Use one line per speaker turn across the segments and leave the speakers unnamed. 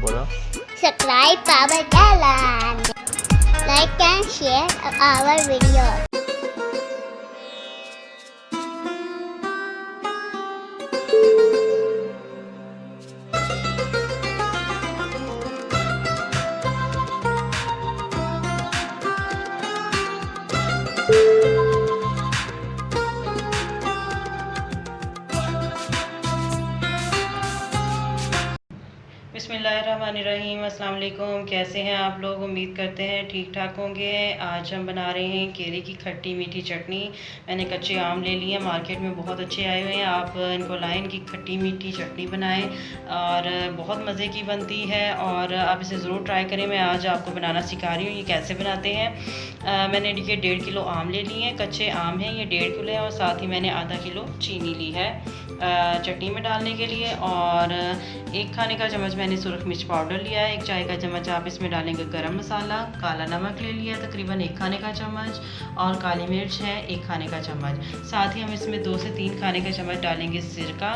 बोलो।
Subscribe our channel. Like and share our video.
बिस्मिल्लाहिर्रहमानिर्रहीम। अस्सलाम वालेकुम। कैसे हैं आप लोग? उम्मीद करते हैं ठीक ठाक होंगे। आज हम बना रहे हैं केले की खट्टी मीठी चटनी। मैंने कच्चे आम ले लिए, मार्केट में बहुत अच्छे आए हुए हैं। आप इनको लाएं, इनकी खट्टी मीठी चटनी बनाएं और बहुत मज़े की बनती है और आप इसे ज़रूर ट्राई करें। मैं आज आपको बनाना सिखा रही हूँ ये कैसे बनाते हैं। मैंने ये 1.5 किलो आम ले लिए हैं, कच्चे आम हैं ये 1.5 किलो है, और साथ ही मैंने आधा किलो चीनी ली है चटनी में डालने के लिए। और 1 खाने का चम्मच मैंने सुरख मिर्च पाउडर लिया है। 1 चाय का चम्मच आप इसमें डालेंगे गरम मसाला। काला नमक ले लिया है तकरीबन 1 खाने का चम्मच, और काली मिर्च है 1 खाने का चम्मच। साथ ही हम इसमें 2 से 3 खाने का चम्मच डालेंगे सिरका।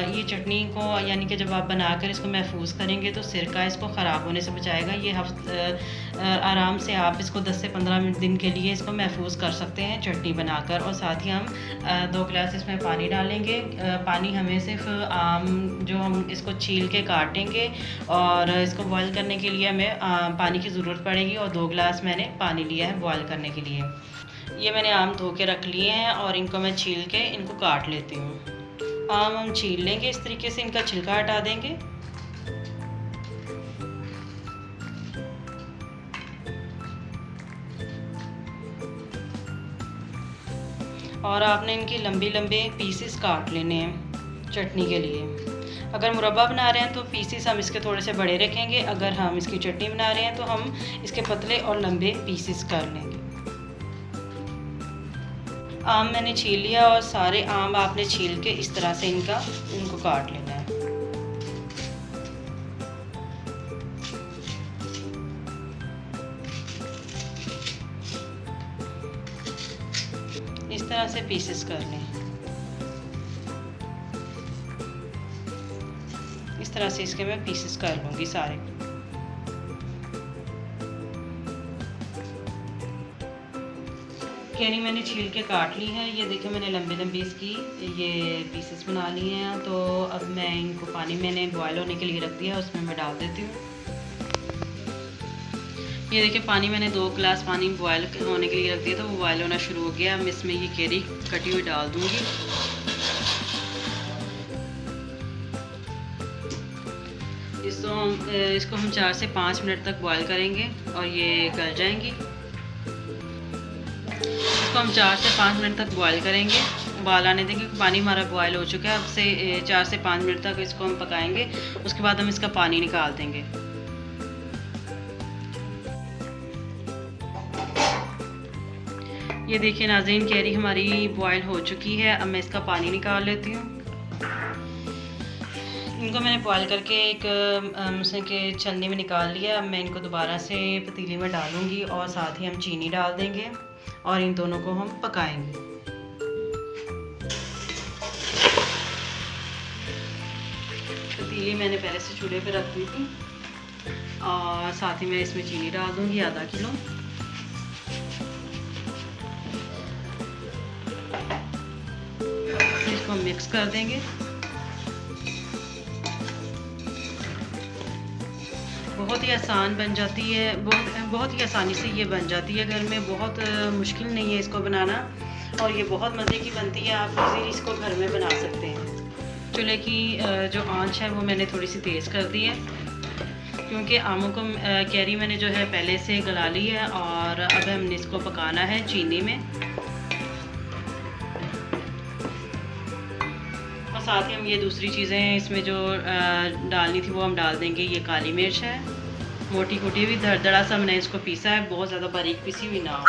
ये चटनी को यानी कि जब आप बनाकर इसको महफूज करेंगे तो सिरका इसको ख़राब होने से बचाएगा। ये आराम से आप इसको 10 से 15 दिन के लिए इसको महफूज कर सकते हैं चटनी बनाकर। और साथ ही हम 2 गिलास इसमें पानी डालेंगे। पानी हमें सिर्फ आम जो हम इसको छील के काटेंगे और इसको बॉईल करने के लिए हमें पानी की ज़रूरत पड़ेगी, और 2 गिलास मैंने पानी लिया है बॉईल करने के लिए। ये मैंने आम धो के रख लिए हैं और इनको मैं छील के इनको काट लेती हूँ। आम हम छील लेंगे इस तरीके से, इनका छिलका हटा देंगे। और आपने इनकी लंबे लंबे पीसेस काट लेने हैं चटनी के लिए। अगर मुरब्बा बना रहे हैं तो पीसेस हम इसके थोड़े से बड़े रखेंगे। अगर हम इसकी चटनी बना रहे हैं तो हम इसके पतले और लंबे पीसेस कर लेंगे। आम मैंने छील लिया और सारे आम आपने छील के इस तरह से इनको काट लेना है। इस तरह से पीसेस कर लें। इस तरह से इसके मैं पीसेस कर लूँगी सारे। कैरी मैंने छील के काट ली है। ये देखिए मैंने लंबे लंबे इसकी ये पीसेस बना लिए हैं। तो अब मैं इनको पानी मैंने बॉयल होने के लिए रख दिया, उसमें मैं डाल देती हूँ। ये देखिए पानी मैंने 2 गिलास पानी बॉयल होने के लिए रख दिया था, वो बॉयल होना शुरू हो गया। अब इसमें ये केरी कटी हुई डाल दूँगी। इसको हम 4 से 5 मिनट तक बॉयल करेंगे और ये गल जाएंगी। इसको हम 4 से 5 मिनट तक बॉयल करेंगे, उबाल आने देंगे। पानी हमारा बॉयल हो चुका है। अब से 4 से 5 मिनट तक इसको हम पकाएंगे, उसके बाद हम इसका पानी निकाल देंगे। ये देखिए नाज़रीन, कैरी हमारी बॉयल हो चुकी है। अब मैं इसका पानी निकाल लेती हूँ। इनको मैंने बॉयल करके एक मुझसे के छलनी में निकाल लिया। अब मैं इनको दोबारा से पतीली में डालूँगी और साथ ही हम चीनी डाल देंगे और इन दोनों को हम पकाएंगे। पतीली मैंने पहले से चूल्हे पे रख दी थी और साथ ही मैं इसमें चीनी डाल दूँगी आधा किलो। इसको मिक्स कर देंगे। बहुत ही आसान बन जाती है, बहुत ही आसानी से ये बन जाती है घर में। बहुत मुश्किल नहीं है इसको बनाना और ये बहुत मज़े की बनती है। आप इजीली इसको घर में बना सकते हैं। चूल्हे की जो आंच है वो मैंने थोड़ी सी तेज़ कर दी है, क्योंकि आमों को कैरी मैंने जो है पहले से गला ली है और अब हमने इसको पकाना है चीनी में। और साथ ही हम ये दूसरी चीज़ें इसमें जो डालनी थी वो हम डाल देंगे। ये काली मिर्च है, मोटी कुटी हुई, दरदरा सा मैंने इसको पीसा है, बहुत ज़्यादा बारीक पीसी हुई ना हो।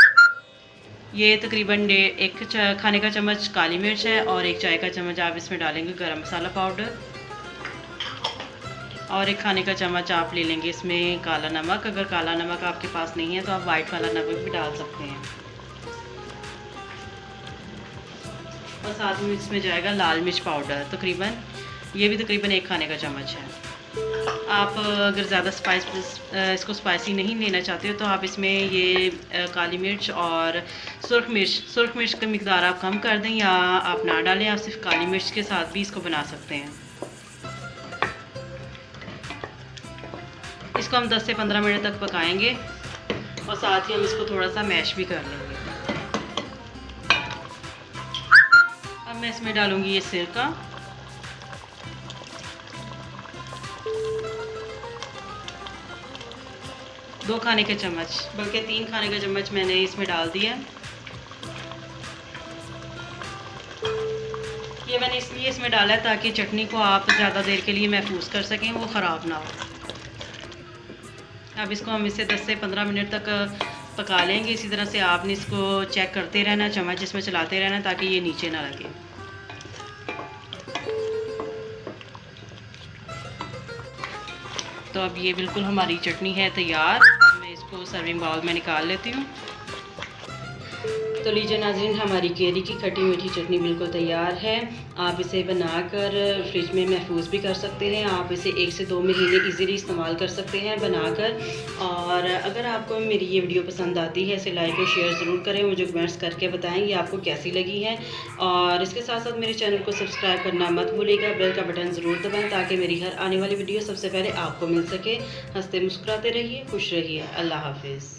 ये तकरीबन 1 खाने का चम्मच काली मिर्च है, और 1 चाय का चम्मच आप इसमें डालेंगे गरम मसाला पाउडर, और 1 खाने का चम्मच आप ले लेंगे इसमें काला नमक। अगर काला नमक आपके पास नहीं है तो आप वाइट वाला नमक भी डाल सकते हैं। और साथ में इसमें जाएगा लाल मिर्च पाउडर, ये भी तकरीबन 1 खाने का चम्मच है। आप अगर ज़्यादा इसको स्पाइसी नहीं लेना चाहते हो तो आप इसमें ये काली मिर्च और सुरख मिर्च की मिकदार आप कम कर दें या आप ना डालें। आप सिर्फ काली मिर्च के साथ भी इसको बना सकते हैं। इसको हम 10 से 15 मिनट तक पकाएंगे और साथ ही हम इसको थोड़ा सा मैश भी कर लेंगे। अब मैं इसमें डालूंगी ये सिरका। दो खाने के चम्मच, बल्कि 3 खाने का चम्मच मैंने इसमें डाल दिया। ये मैंने इसलिए इसमें डाला है ताकि चटनी को आप ज़्यादा देर के लिए महफूज कर सकें, वो ख़राब ना हो। अब इसको हम इसे 10 से 15 मिनट तक पका लेंगे। इसी तरह से आपने इसको चेक करते रहना, चम्मच इसमें चलाते रहना ताकि ये नीचे ना लगे। तो अब ये बिल्कुल हमारी चटनी है तैयार। मैं इसको सर्विंग बाउल में निकाल लेती हूँ। तो लीजिए नाज़रीन, हमारी केरी की खट्टी मीठी चटनी बिल्कुल तैयार है। आप इसे बनाकर फ्रिज में महफूज भी कर सकते हैं। आप इसे 1 से 2 महीने इजीली इस्तेमाल कर सकते हैं बनाकर। और अगर आपको मेरी ये वीडियो पसंद आती है इसे लाइक और शेयर ज़रूर करें। मुझे कमेंट्स करके बताएं कि आपको कैसी लगी है। और इसके साथ साथ मेरे चैनल को सब्सक्राइब करना मत भूलिएगा। बेल का बटन ज़रूर दबाएँ ताकि मेरी हर आने वाली वीडियो सबसे पहले आपको मिल सके। हंसते मुस्कुराते रहिए, खुश रहिए। अल्लाह हाफिज़।